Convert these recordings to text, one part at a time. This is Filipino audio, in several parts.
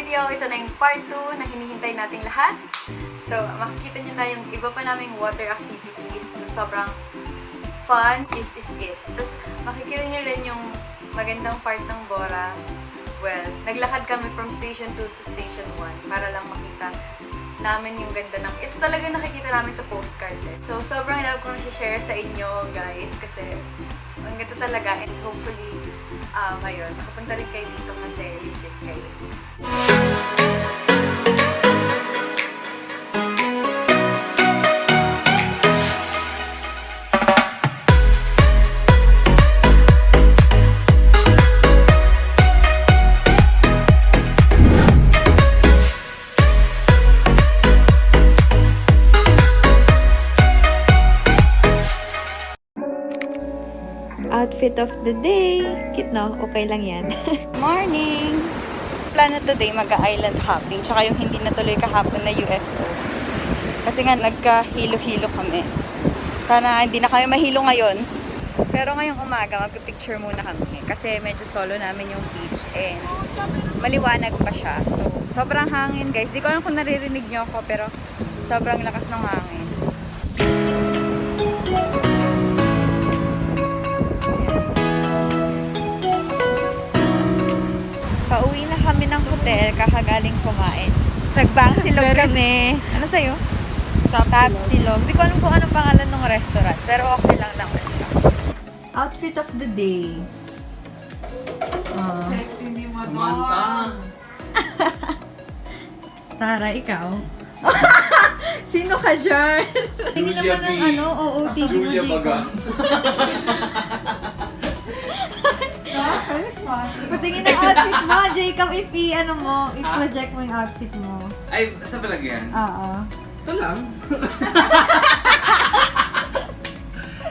video. Ito na yung part 2 na hinihintay nating lahat. So, makikita nyo na yung iba pa naming water activities na sobrang fun. This is it. Tapos, makikita nyo rin yung magandang part ng Bora. Well, naglakad kami from station 2 to station 1 para lang makita namin yung ganda ng... Ito talaga nakikita namin sa postcards eh. So, sobrang love kong share sa inyo, guys, kasi ang ganda talaga and hopefully, ngayon, makapunta rin kayo dito kasi legit, guys. Outfit of the day. Cute, no? Okay lang yan. Morning! Plano today mag-island hopping. Tsaka yung hindi natuloy kahapon na UFO. Kasi nga, nagkahilo-hilo kami. Sana hindi na kami mahilo ngayon. Pero ngayong umaga, mag-picture muna kami. Kasi medyo solo namin yung beach. And maliwanag pa siya. So, sobrang hangin, guys. Di ko alam kung naririnig nyo ako, pero sobrang lakas ng hangin. Pauwi na kami ng hotel, kakagaling kumain. Nagbang silog kami. Ano sa'yo? Tap silog. Hindi ko alam kung anong pangalan ng restaurant, pero okay lang naman siya. Outfit of the day. Sexy ni Madonna. Tara, ikaw. Sino ka, Jar? Tingin Julia naman ng B. OOTD mo, Julia Jacob. Baga. Patingin ng outfit mo, Jacob, i-project mo yung outfit mo. Ay, sa palagyan? Oo. Ito lang.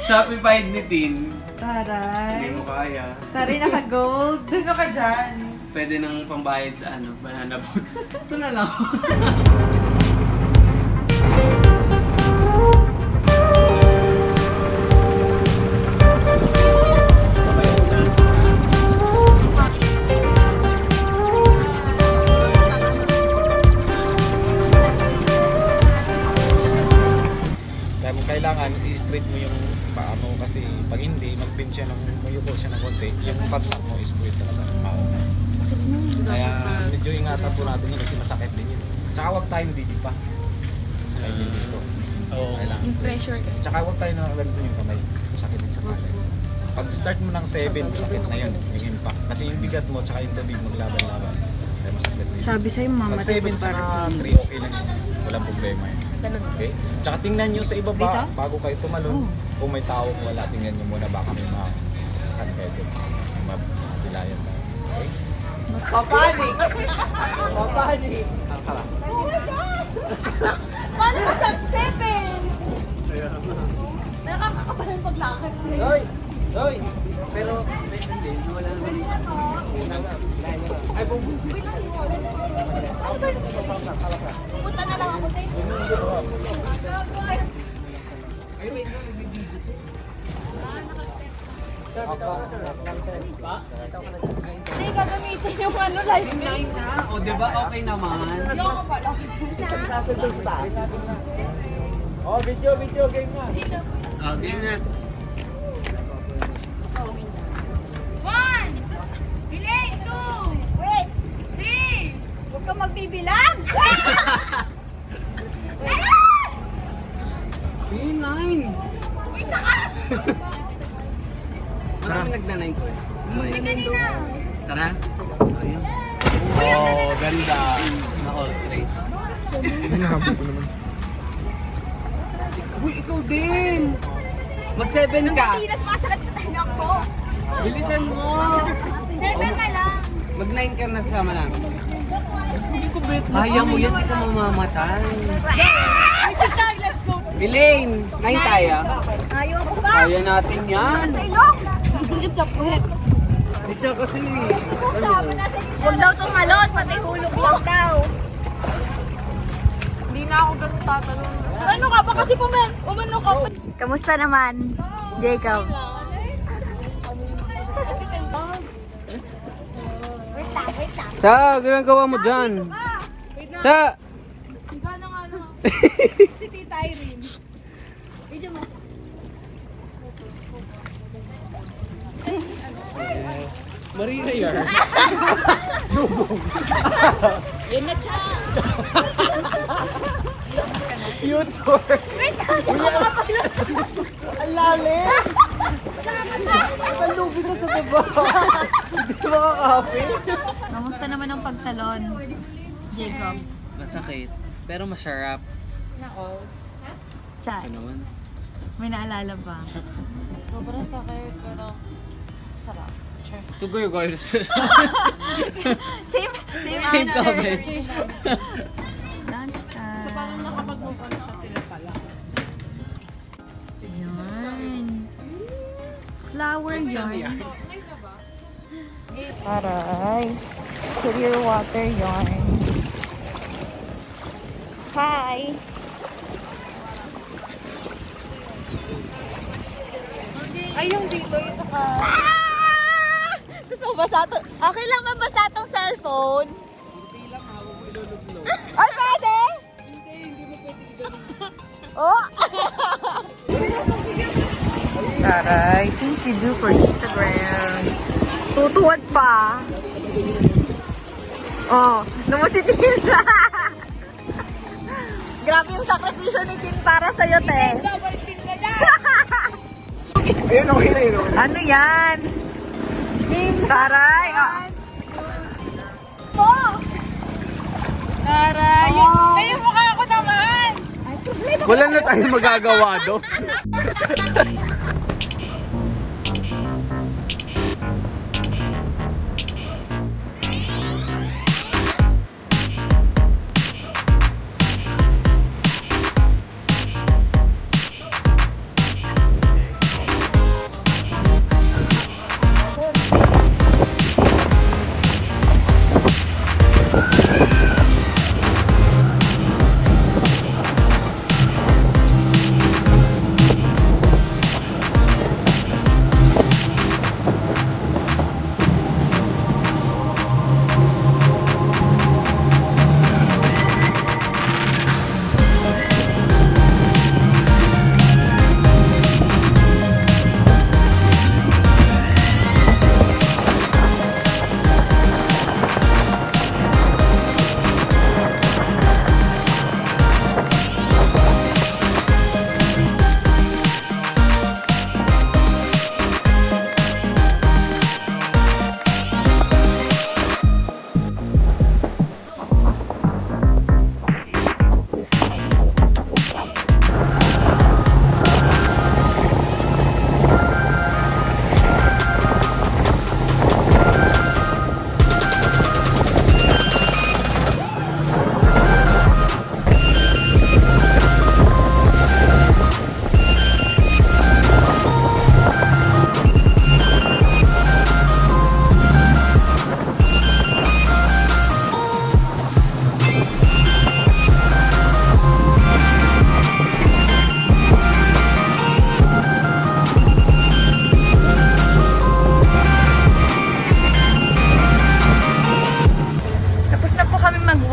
Shopify ni Tin. Taray. Hindi mo kaya. Taray, naka-gold. Sino ka dyan? Pwede nang pambayad sa banana boat. Ito na lang. Kailangan i-straight mo yung paa mo kasi pag hindi, mag-bend siya mayuko siya ng konti, yung bagsak mo is straight talaga mauna. Kaya medyo ingatan po natin yun kasi masakit din yun. Tsaka huwag tayong didipa. Masakit din dito. Kailangan Yung straight. pressure, guys. Tsaka huwag tayo nakaganito yung kamay. Masakit din sa palay. Pag start mo ng 7, masakit na yun, yung impact. Kasi yung bigat mo, tsaka yung tubig maglaban-laban. Kaya masakit din. Sabi sa'yo, mama, Pag 7 tsaka 3, okay lang yun. Walang problema yun. Okay? Tsaka tingnan nyo sa ibaba, bago kayo tumalon. Kung may tao wala, tingnan nyo muna baka may masakan kayo doon. Mapilayan na. Okay? Papanik! Papanik! Paano ko sa seven? Nakakakapal yung paglakad. Hoy! Hoy! Pero, hindi, wala naman dito. Ay, bubu. Pupunta na lang ako tayo. Ay, wait lang, nagbibideo to. Hindi, gagamitin yung live Tingnan na. O, diba okay naman? Yung ako pala. Oh, video, game na. O, game na. One! Delay! Two! Wait! Three! Huwag kang magbibilang! P9! Isa ka! Marami nagna-9 ko eh. May kanina. Tara. Ayun. Oh, ganda. Na all straight. Hinahabol ko naman. Uy, ikaw din! Mag-7 ka! Tinas, masakit sa tayo ko. Bilisan mo! Seven na lang. Mag-9 ka na sama namin. Kaya mo yan, hindi ka mamamatay. Yes! Let's go. Elaine, 9 tayo. Ayaw ko pa. Kaya natin yan. Sa ilong. Sakit sa puwet. Itsa kasi, Huwag daw tumalon, pati hulog lang daw. Hindi na ako ganun tatalon. Ano ka ba? Kasi umano ka pa. Kamusta naman, Jacob? Wait lang. Cha, ginagawa mo dyan? Cha! Si Tita Irene. Video mo. Marina yar. YouTube! Ang lalim! Ang lubi na sa baba! Hindi makakapi! Kamusta naman ang pagtalon, Jacob? Masakit, pero masarap. Chat, Ano naman? may naalala ba? Sobrang sakit, pero sarap. Tugoy ko. Same Same answer. comment. Lunch time. Parang nakapag-move on siya sila pala. Yan. Flower yarn. Aray. Clear water yarn. Hi! Ay, yung dito, yung naka... Gusto mo basa to? Okay lang mabasa tong cellphone? Hindi lang, hawak mo ilulublo. Ay, pwede? Hindi mo pwede ganun. Oh! Taray, things you do for Instagram. Tutuwad pa. Oh, numusitin na. Grabe yung sakripisyo ni Tin para sa'yo, te. Ayun, okay na yun. Ano yan? Taray. Oh. Taray. Ay, yung mukha ko naman! Wala na tayong magagawa do.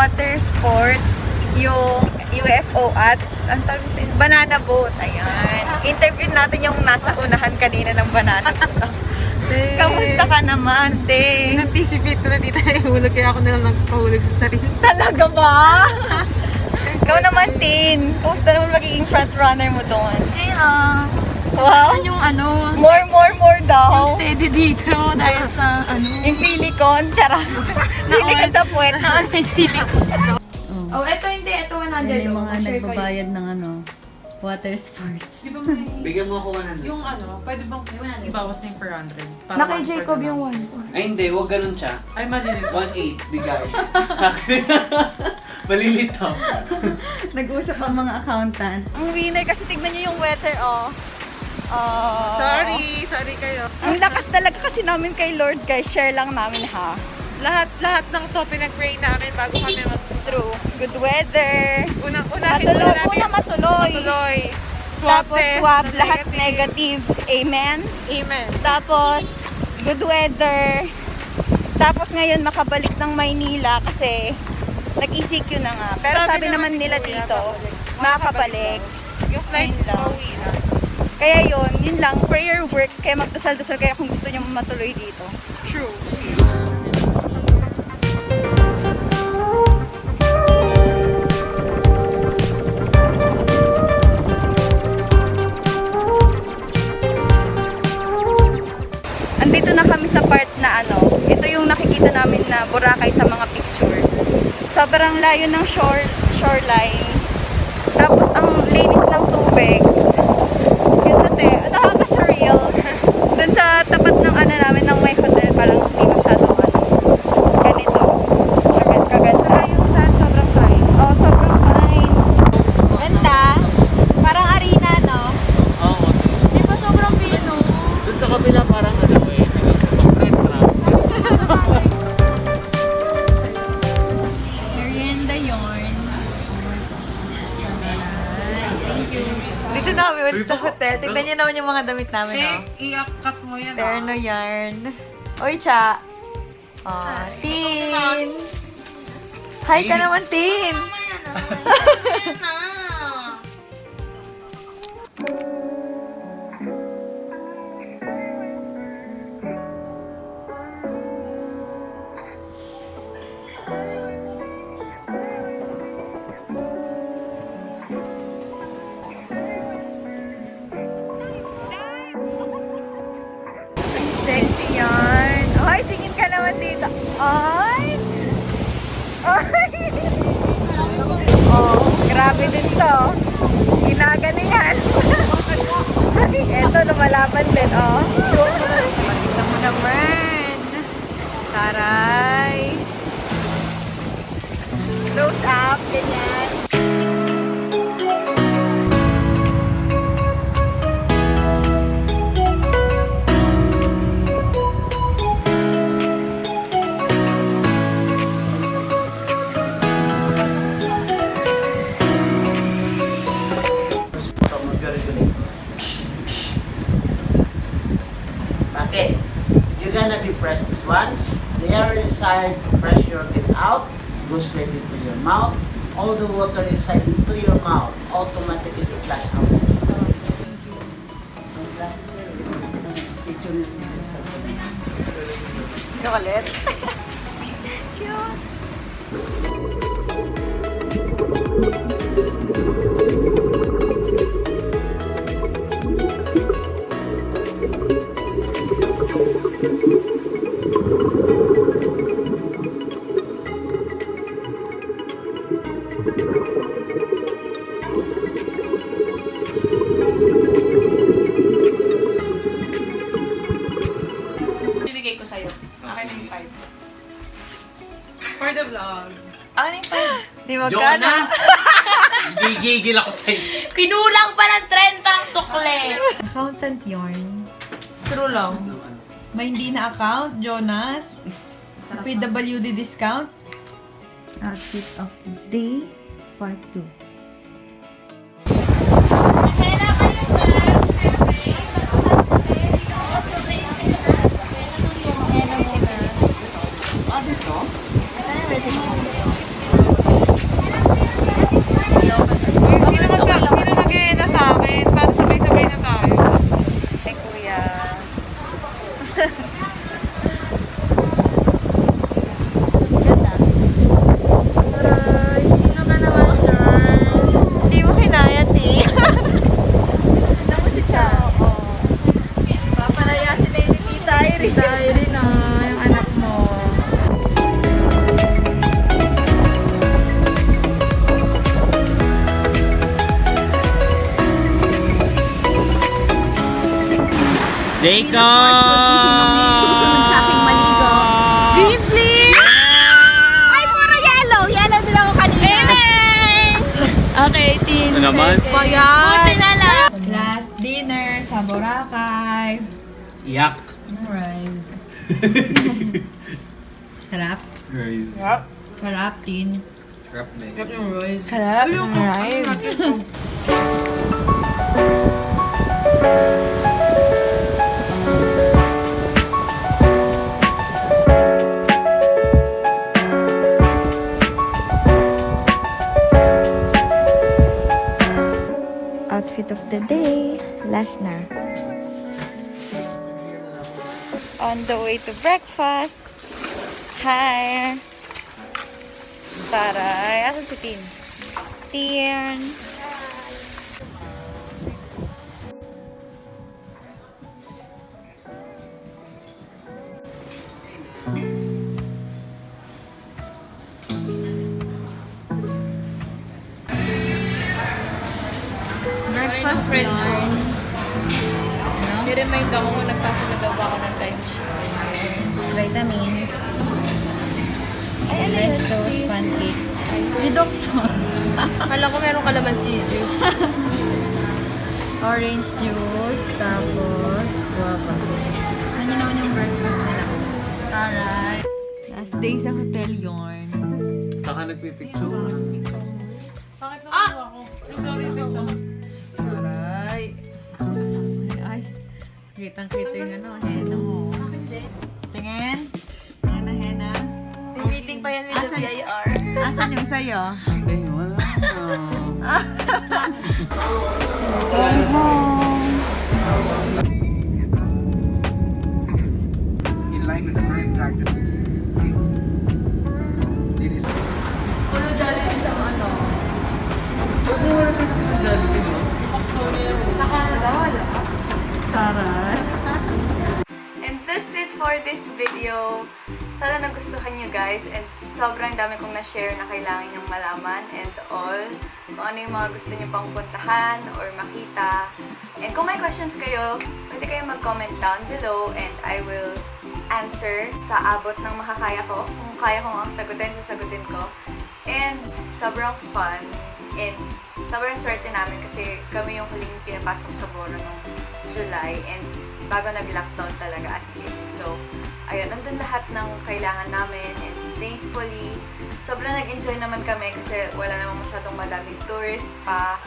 water sports, yung UFO at ang tawag sa banana boat. Ayan. Interview natin yung nasa unahan kanina ng banana boat. Kamusta ka naman, te? In-anticipate ko na dito ihulog, kaya ako nalang nagpahulog sa sarili. Talaga ba? Ikaw naman, Tin. Kamusta naman magiging frontrunner mo doon? Wow. Yung ano, More daw. steady dito dahil sa ano. Yung silicone, charot. Silicone sa puwet. May silicone. Oh, ito hindi. Ito 100. Yan yung mga Share ko nagbabayad ng ano, water sports. Di ba may... Bigyan mo ako 100. Yung ano, pwede bang ibawas na yung 400? Na kay Jacob yung 1. Ay hindi, wag ganun siya. Ay, madilim. 1.8 bigay. Sa akin. Malilitaw. Nag-usap ang mga accountant. Ang winner kasi tignan niyo yung weather, oh. Sorry kayo. Ang lakas talaga kasi namin kay Lord, guys. Share lang namin, ha. Lahat ng to pinag-pray namin bago kami True. Good weather. unahin matuloy. Swab Tapos test, swab, na lahat negative. Amen. Amen. Tapos, good weather. Tapos ngayon makabalik ng Maynila kasi nag-ECQ na nga. Pero sabi naman nila dito, makakabalik. Yung flights Ayun lang. pauwi na. Kaya yun lang, prayer works. Kaya magdasal-dasal kayo kung gusto nyo matuloy dito. True. Andito na kami sa part na ito yung nakikita namin na Boracay sa mga picture. Sobrang layo ng shoreline. Tapos ang linis ng tubig. Ganda te, nakaka-surreal. Dun sa tapat ng namin ng may hotel, parang hindi masyadong ganito. Kaganda. Yung sand, sobrang fine. Oh, sobrang fine. Ganda. Parang arena, no? Oo. Di ba sobrang pino? Doon sa kabila parang Merienda yarn. Dito na kami ulit sa hotel. Tignan niyo naman yung mga damit namin, no? I-cut mo yan. Terno yarn. Uy, Cha. Oh, Tin. Hi ka naman, Tin. Sexy yarn. Hoy, tingin ka naman dito. Ay! Ay! Oh, grabe din to. Ilaga na yan. Eto, lumalaban din, oh. Pakita mo naman. Taray. Close up, ganyan. Okay, you're gonna be press this one. The air inside, pressure it out, goes straight into your mouth. All the water inside into your mouth, automatically it flash out. Chocolate. Cute. Bibigay ko sa'yo. Akin na yung 5. For the vlog. Akin na yung 5. Di magkano. Gigigil ako sa'yo. Kinulang pa ng 30 ang sukle. Accountant yarn. True lang. May hindi na account, Jonas. PWD discount. Outfit of the day, part 2. Sino mag-e-na sa akin? Para sabay-sabay na tayo. Ay, kuya. Aray, sino ka naman, sir? Hindi mo kinaya, ti. Alam mo si Cha. Papalaya sila yung ni Tita Irene. Diary na, yung anak mo. Deiko! Susunod sa aking maligo. Green, please! Ay, puro yellow! Yellow din ako kanina. Okay, Tin. Ano naman? Buti na lang. Last dinner sa Boracay. Yak. Rice. Harap. Guys. Harap, Tin. Crap na Grab yung Royce. Harap. Rice. outfit of the day. Last na. On the way to breakfast. Hi! Taray! Asan si Tin? Tin! Breakfast yarn. I-remind ako kung nagpasa na daw ba ako ng timeshare. Vitamins. Ay, ano yun? Toast, pancake. Redoxon. Kala ko meron calamansi juice. Orange juice. Tapos, guava. Ano naman yung breakfast nila? Alright. Last day sa Hotel Yarn. Saka nagpipicture. Bakit nakuha ko? Ay, sorry, Tessa. Aray. Ay. Kitang-kita yung ano, henna mo. Tingin. Henna, henna. Meeting pa yan with the VIR. Asan yung sayo? Hindi, wala na. Going home. In line with the current practice. Puno Jollibee sa ano. Jollibee, no? Sa Canada, wala. Taray. And that's it for this video. Sana nagustuhan nyo guys and sobrang dami kong na-share na kailangan nyong malaman and all. Kung ano yung mga gusto nyo pang puntahan or makita. And kung may questions kayo, pwede kayong mag-comment down below and I will answer sa abot ng makakaya ko. Kung kaya kong ang sasagutin ko. And sobrang fun and sobrang swerte namin kasi kami yung huling pinapasok sa Bora noong July and bago nag-lockdown talaga as in. So, ayun, nandun lahat ng kailangan namin and thankfully, sobrang nag-enjoy naman kami kasi wala namang masyadong madaming tourist pa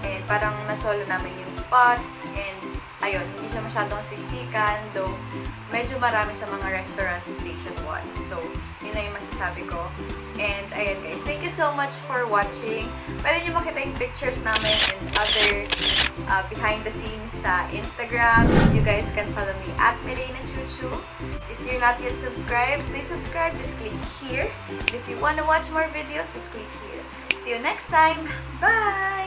and parang nasolo namin yung spots and ayun, hindi siya masyadong siksikan though medyo marami sa mga restaurants sa Station 1. So, yun na yung masasabi ko. And ayun guys, thank you so much for watching. Pwede nyo makita yung pictures namin and other behind the scenes sa Instagram. You guys can follow me at Melena Chuchu. If you're not yet subscribed, please subscribe. Just click here. And if you want to watch more videos, just click here. See you next time. Bye!